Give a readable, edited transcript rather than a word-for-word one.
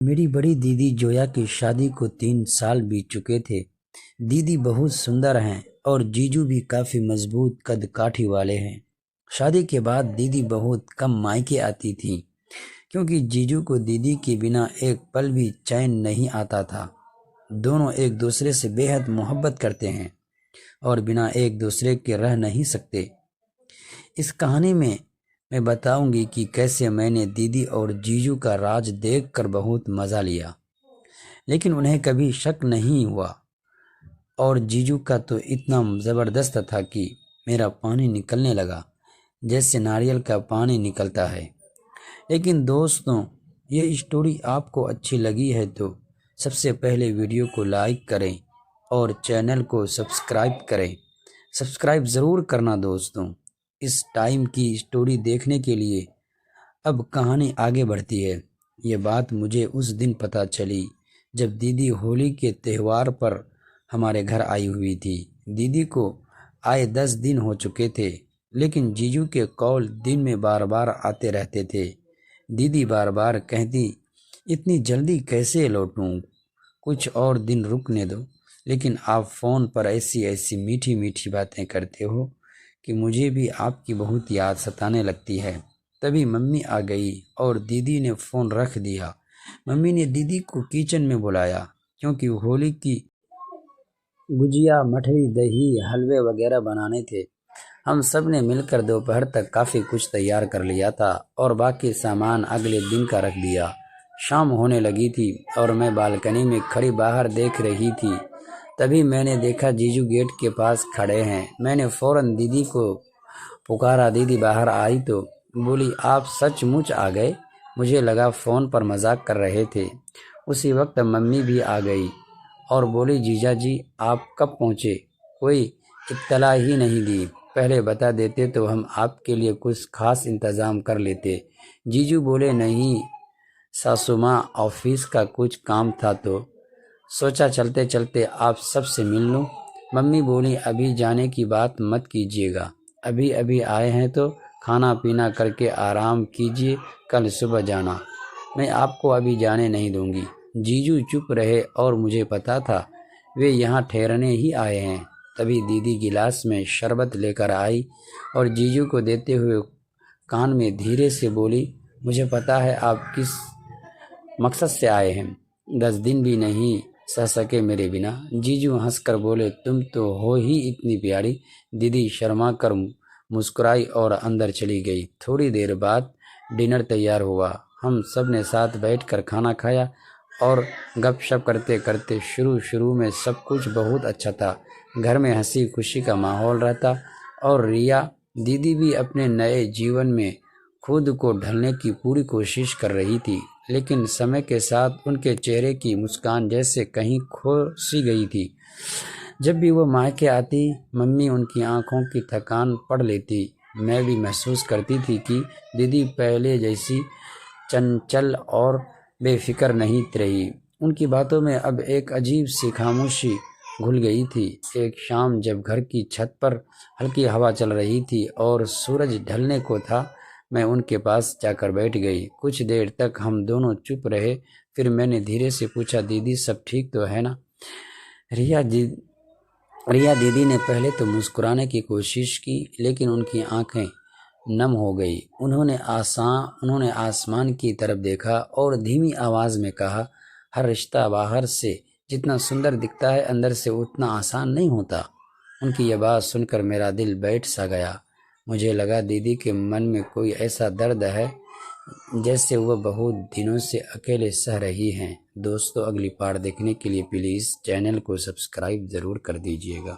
मेरी बड़ी दीदी जोया की शादी को 3 साल बीत चुके थे। दीदी बहुत सुंदर हैं और जीजू भी काफी मजबूत कद काठी वाले हैं। शादी के बाद दीदी बहुत कम मायके आती थी क्योंकि जीजू को दीदी के बिना एक पल भी चैन नहीं आता था। दोनों एक दूसरे से बेहद मोहब्बत करते हैं और बिना एक दूसरे के रह नहीं सकते। इस कहानी में मैं बताऊंगी कि कैसे मैंने दीदी और जीजू का राज देखकर बहुत मज़ा लिया, लेकिन उन्हें कभी शक नहीं हुआ। और जीजू का तो इतना ज़बरदस्त था कि मेरा पानी निकलने लगा, जैसे नारियल का पानी निकलता है। लेकिन दोस्तों, ये स्टोरी आपको अच्छी लगी है तो सबसे पहले वीडियो को लाइक करें और चैनल को सब्सक्राइब करें। सब्सक्राइब ज़रूर करना दोस्तों। इस टाइम की स्टोरी देखने के लिए अब कहानी आगे बढ़ती है। ये बात मुझे उस दिन पता चली जब दीदी होली के त्यौहार पर हमारे घर आई हुई थी। दीदी को आए 10 दिन हो चुके थे, लेकिन जीजू के कॉल दिन में बार बार आते रहते थे। दीदी बार बार कहती, इतनी जल्दी कैसे लौटूं, कुछ और दिन रुकने दो। लेकिन आप फ़ोन पर ऐसी ऐसी मीठी मीठी बातें करते हो कि मुझे भी आपकी बहुत याद सताने लगती है। तभी मम्मी आ गई और दीदी ने फ़ोन रख दिया। मम्मी ने दीदी को किचन में बुलाया क्योंकि होली की गुजिया, मठरी, दही, हलवे वगैरह बनाने थे। हम सब ने मिलकर दोपहर तक काफ़ी कुछ तैयार कर लिया था और बाकी सामान अगले दिन का रख दिया। शाम होने लगी थी और मैं बालकनी में खड़ी बाहर देख रही थी। तभी मैंने देखा जीजू गेट के पास खड़े हैं। मैंने फ़ौरन दीदी को पुकारा। दीदी बाहर आई तो बोली, आप सचमुच आ गए? मुझे लगा फ़ोन पर मजाक कर रहे थे। उसी वक्त मम्मी भी आ गई और बोली, जीजा जी आप कब पहुँचे? कोई इत्तला ही नहीं दी। पहले बता देते तो हम आपके लिए कुछ खास इंतज़ाम कर लेते। जीजू बोले, नहीं सासू माँ, ऑफिस का कुछ काम था तो सोचा चलते चलते आप सबसे मिल लूँ। मम्मी बोली, अभी जाने की बात मत कीजिएगा, अभी अभी आए हैं तो खाना पीना करके आराम कीजिए, कल सुबह जाना। मैं आपको अभी जाने नहीं दूंगी। जीजू चुप रहे और मुझे पता था वे यहाँ ठहरने ही आए हैं। तभी दीदी गिलास में शरबत लेकर आई और जीजू को देते हुए कान में धीरे से बोली, मुझे पता है आप किस मकसद से आए हैं। 10 दिन भी नहीं सह सके मेरे बिना। जीजू हंसकर बोले, तुम तो हो ही इतनी प्यारी। दीदी शर्मा कर मुस्कुराई और अंदर चली गई। थोड़ी देर बाद डिनर तैयार हुआ। हम सब ने साथ बैठकर खाना खाया और गपशप करते करते शुरू शुरू में सब कुछ बहुत अच्छा था। घर में हंसी खुशी का माहौल रहता और रिया दीदी भी अपने नए जीवन में खुद को ढलने की पूरी कोशिश कर रही थी। लेकिन समय के साथ उनके चेहरे की मुस्कान जैसे कहीं खो सी गई थी। जब भी वो मायके आती, मम्मी उनकी आंखों की थकान पढ़ लेती। मैं भी महसूस करती थी कि दीदी पहले जैसी चंचल और बेफिक्र नहीं रही। उनकी बातों में अब एक अजीब सी खामोशी घुल गई थी। एक शाम जब घर की छत पर हल्की हवा चल रही थी और सूरज ढलने को था, मैं उनके पास जाकर बैठ गई। कुछ देर तक हम दोनों चुप रहे। फिर मैंने धीरे से पूछा, दीदी सब ठीक तो है ना? रिया दी रिया दीदी ने पहले तो मुस्कुराने की कोशिश की, लेकिन उनकी आंखें नम हो गई। उन्होंने आसमान की तरफ देखा और धीमी आवाज़ में कहा, हर रिश्ता बाहर से जितना सुंदर दिखता है, अंदर से उतना आसान नहीं होता। उनकी यह बात सुनकर मेरा दिल बैठ सा गया। मुझे लगा दीदी के मन में कोई ऐसा दर्द है जैसे वह बहुत दिनों से अकेले सह रही हैं। दोस्तों, अगली पार्ट देखने के लिए प्लीज़ चैनल को सब्सक्राइब ज़रूर कर दीजिएगा।